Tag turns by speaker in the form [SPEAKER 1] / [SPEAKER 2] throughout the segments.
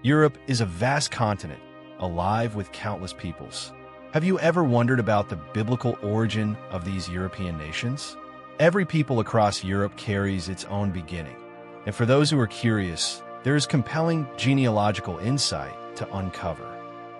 [SPEAKER 1] Europe is a vast continent, alive with countless peoples. Have you ever wondered about the biblical origin of these European nations? Every people across Europe carries its own beginning, and for those who are curious, there is compelling genealogical insight to uncover.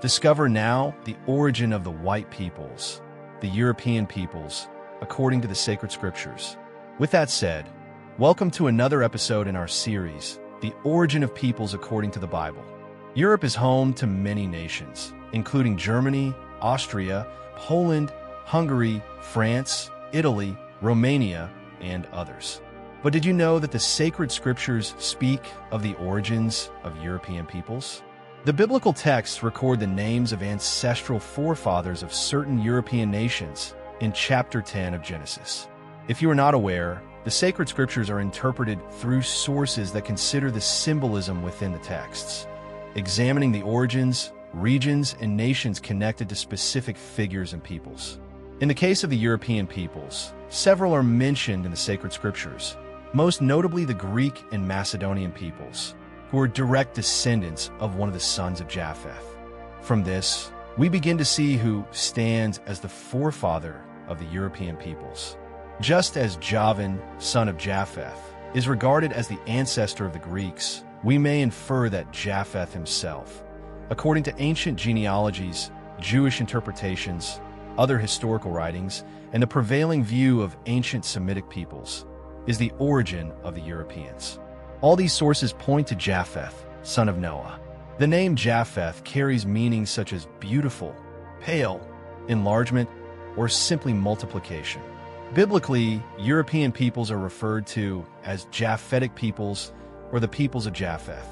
[SPEAKER 1] Discover now the origin of the white peoples, the European peoples, according to the sacred scriptures. With that said, welcome to another episode in our series, The Origin of Peoples According to the Bible. Europe is home to many nations, including Germany, Austria, Poland, Hungary, France, Italy, Romania, and others. But did you know that the sacred scriptures speak of the origins of European peoples? The biblical texts record the names of ancestral forefathers of certain European nations in chapter 10 of Genesis. If you are not aware, the sacred scriptures are interpreted through sources that consider the symbolism within the texts, examining the origins, regions, and nations connected to specific figures and peoples. In the case of the European peoples, several are mentioned in the sacred scriptures, most notably the Greek and Macedonian peoples, who are direct descendants of one of the sons of Japheth. From this, we begin to see who stands as the forefather of the European peoples. Just as Javan, son of Japheth, is regarded as the ancestor of the Greeks, we may infer that Japheth himself, according to ancient genealogies, Jewish interpretations, other historical writings, and the prevailing view of ancient Semitic peoples, is the origin of the Europeans. All these sources point to Japheth, son of Noah. The name Japheth carries meanings such as beautiful, pale, enlargement, or simply multiplication. Biblically, European peoples are referred to as Japhetic peoples or the peoples of Japheth.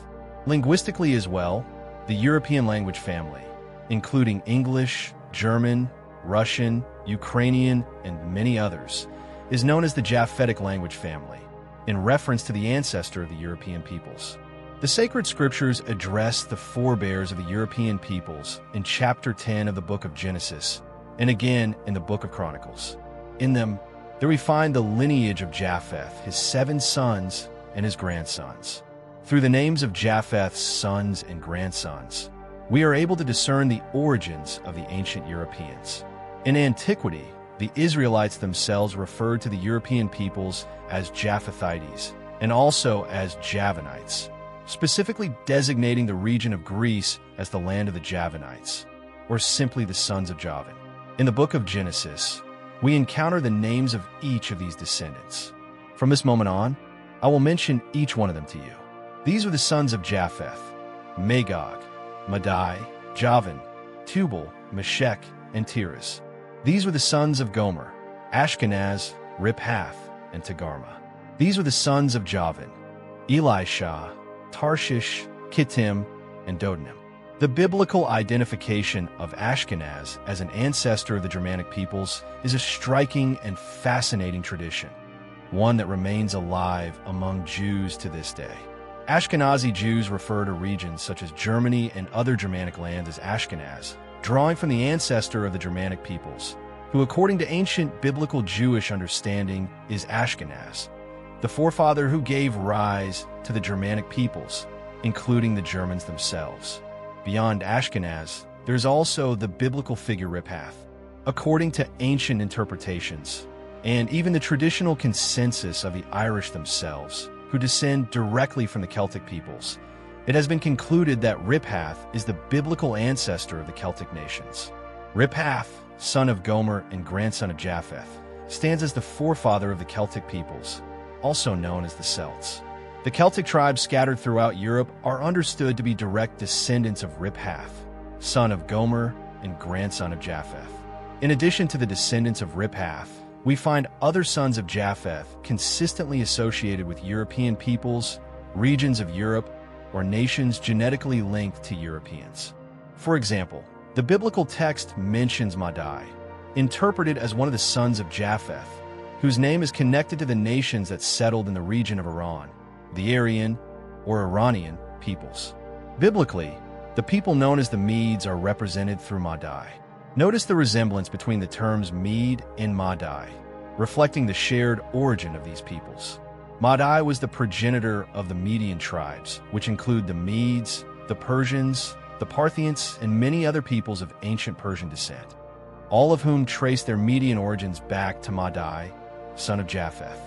[SPEAKER 1] Linguistically as well, the European language family, including English, German, Russian, Ukrainian, and many others, is known as the Japhetic language family, in reference to the ancestor of the European peoples. The sacred scriptures address the forebears of the European peoples in chapter 10 of the book of Genesis, and again in the book of Chronicles. In them, there we find the lineage of Japheth, his 7 sons, and his grandsons. Through the names of Japheth's sons and grandsons, we are able to discern the origins of the ancient Europeans. In antiquity, the Israelites themselves referred to the European peoples as Japhethites and also as Javanites, specifically designating the region of Greece as the land of the Javanites, or simply the sons of Javan. In the book of Genesis, we encounter the names of each of these descendants. From this moment on, I will mention each one of them to you. These are the sons of Japheth: Magog, Madai, Javan, Tubal, Meshech, and Tiras. These were the sons of Gomer: Ashkenaz, Riphath, and Togarmah. These were the sons of Javan: Elisha, Tarshish, Kittim, and Dodanim. The biblical identification of Ashkenaz as an ancestor of the Germanic peoples is a striking and fascinating tradition, one that remains alive among Jews to this day. Ashkenazi Jews refer to regions such as Germany and other Germanic lands as Ashkenaz, drawing from the ancestor of the Germanic peoples, who according to ancient biblical Jewish understanding is Ashkenaz, the forefather who gave rise to the Germanic peoples, including the Germans themselves. Beyond Ashkenaz, there's also the biblical figure Riphath. According to ancient interpretations, and even the traditional consensus of the Irish themselves, who descend directly from the Celtic peoples, it has been concluded that Riphath is the biblical ancestor of the Celtic nations. Riphath, son of Gomer and grandson of Japheth, stands as the forefather of the Celtic peoples, also known as the Celts. The Celtic tribes scattered throughout Europe are understood to be direct descendants of Riphath, son of Gomer and grandson of Japheth. In addition to the descendants of Riphath, we find other sons of Japheth consistently associated with European peoples, regions of Europe, or nations genetically linked to Europeans. For example, the biblical text mentions Madai, interpreted as one of the sons of Japheth, whose name is connected to the nations that settled in the region of Iran, the Aryan or Iranian peoples. Biblically, the people known as the Medes are represented through Madai. Notice the resemblance between the terms Mede and Madai, reflecting the shared origin of these peoples. Madai was the progenitor of the Median tribes, which include the Medes, the Persians, the Parthians, and many other peoples of ancient Persian descent, all of whom trace their Median origins back to Madai, son of Japheth.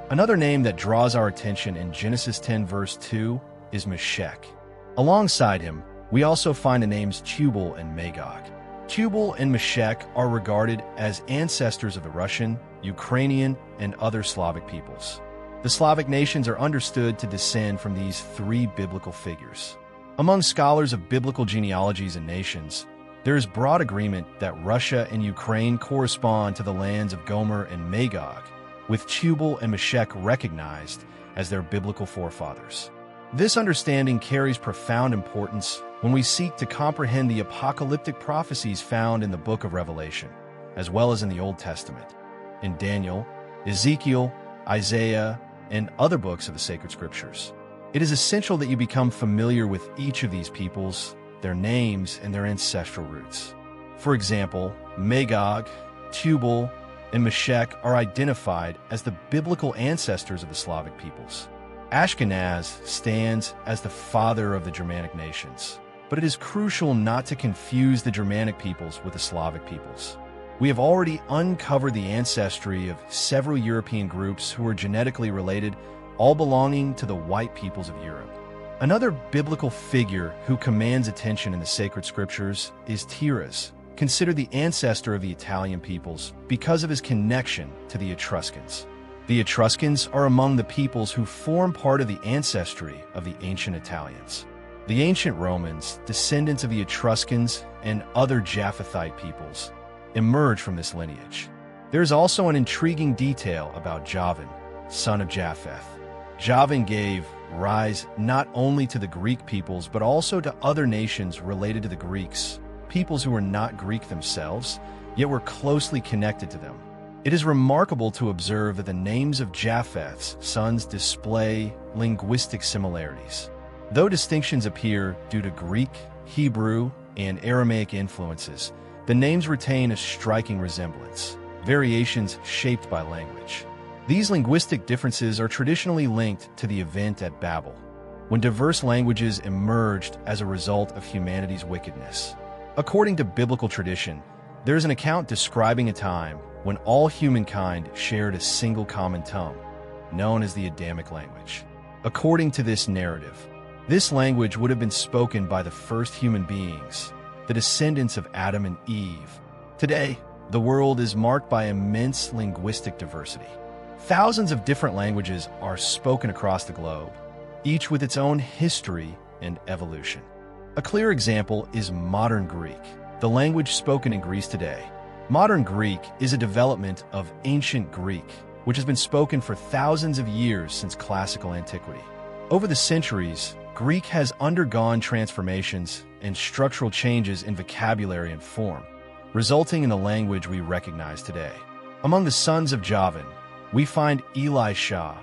[SPEAKER 1] Another name that draws our attention in Genesis 10 verse 2 is Meshech. Alongside him, we also find the names Tubal and Magog. Tubal and Meshech are regarded as ancestors of the Russian, Ukrainian, and other Slavic peoples. The Slavic nations are understood to descend from these three biblical figures. Among scholars of biblical genealogies and nations, there is broad agreement that Russia and Ukraine correspond to the lands of Gomer and Magog, with Tubal and Meshech recognized as their biblical forefathers. This understanding carries profound importance when we seek to comprehend the apocalyptic prophecies found in the book of Revelation, as well as in the Old Testament, in Daniel, Ezekiel, Isaiah, and other books of the sacred scriptures. It is essential that you become familiar with each of these peoples, their names, and their ancestral roots. For example, Magog, Tubal, and Meshech are identified as the biblical ancestors of the Slavic peoples. Ashkenaz stands as the father of the Germanic nations, but it is crucial not to confuse the Germanic peoples with the Slavic peoples. We have already uncovered the ancestry of several European groups who are genetically related, all belonging to the white peoples of Europe. Another biblical figure who commands attention in the sacred scriptures is Tiras, considered the ancestor of the Italian peoples because of his connection to the Etruscans. The Etruscans are among the peoples who form part of the ancestry of the ancient Italians. The ancient Romans, descendants of the Etruscans and other Japhethite peoples, emerge from this lineage. There is also an intriguing detail about Javan, son of Japheth. Javan gave rise not only to the Greek peoples but also to other nations related to the Greeks, peoples who were not Greek themselves, yet were closely connected to them. It is remarkable to observe that the names of Japheth's sons display linguistic similarities. Though distinctions appear due to Greek, Hebrew, and Aramaic influences, the names retain a striking resemblance, variations shaped by language. These linguistic differences are traditionally linked to the event at Babel, when diverse languages emerged as a result of humanity's wickedness. According to biblical tradition, there is an account describing a time when all humankind shared a single common tongue, known as the Adamic language. According to this narrative, this language would have been spoken by the first human beings, the descendants of Adam and Eve. Today, the world is marked by immense linguistic diversity. Thousands of different languages are spoken across the globe, each with its own history and evolution. A clear example is modern Greek, the language spoken in Greece today. Modern Greek is a development of ancient Greek, which has been spoken for thousands of years since classical antiquity. Over the centuries, Greek has undergone transformations and structural changes in vocabulary and form, resulting in the language we recognize today. Among the sons of Javan, we find Elisha,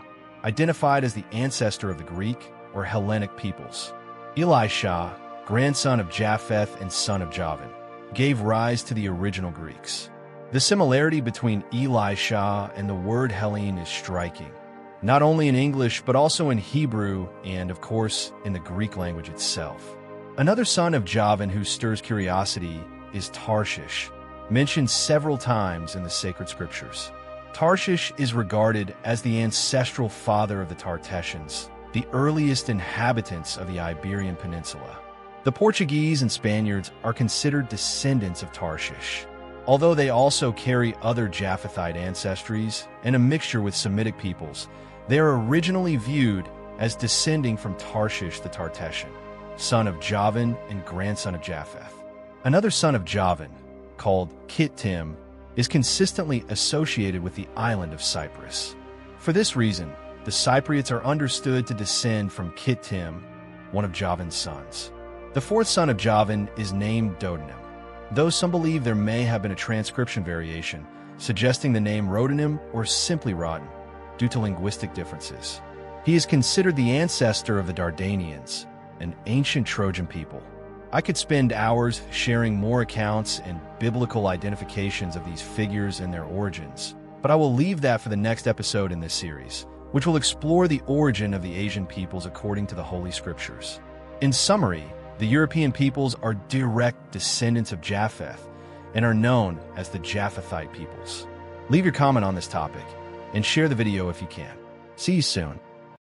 [SPEAKER 1] identified as the ancestor of the Greek or Hellenic peoples. Elisha, grandson of Japheth and son of Javan, gave rise to the original Greeks. The similarity between Elisha and the word Hellene is striking, not only in English but also in Hebrew and, of course, in the Greek language itself. Another son of Javan who stirs curiosity is Tarshish, mentioned several times in the sacred scriptures. Tarshish is regarded as the ancestral father of the Tartessians, the earliest inhabitants of the Iberian Peninsula. The Portuguese and Spaniards are considered descendants of Tarshish, although they also carry other Japhethite ancestries and a mixture with Semitic peoples. They are originally viewed as descending from Tarshish the Tartessian, son of Javan and grandson of Japheth. Another son of Javan, called Kittim, is consistently associated with the island of Cyprus. For this reason, the Cypriots are understood to descend from Kittim, one of Javan's sons. The fourth son of Javan is named Dodanim, though some believe there may have been a transcription variation, suggesting the name Rodanim or simply Rodin, due to linguistic differences. He is considered the ancestor of the Dardanians, an ancient Trojan people. I could spend hours sharing more accounts and biblical identifications of these figures and their origins, but I will leave that for the next episode in this series, which will explore the origin of the Asian peoples according to the Holy Scriptures. In summary, The European peoples are direct descendants of Japheth and are known as the Japhethite peoples. Leave your comment on this topic and share the video if you can. See you soon.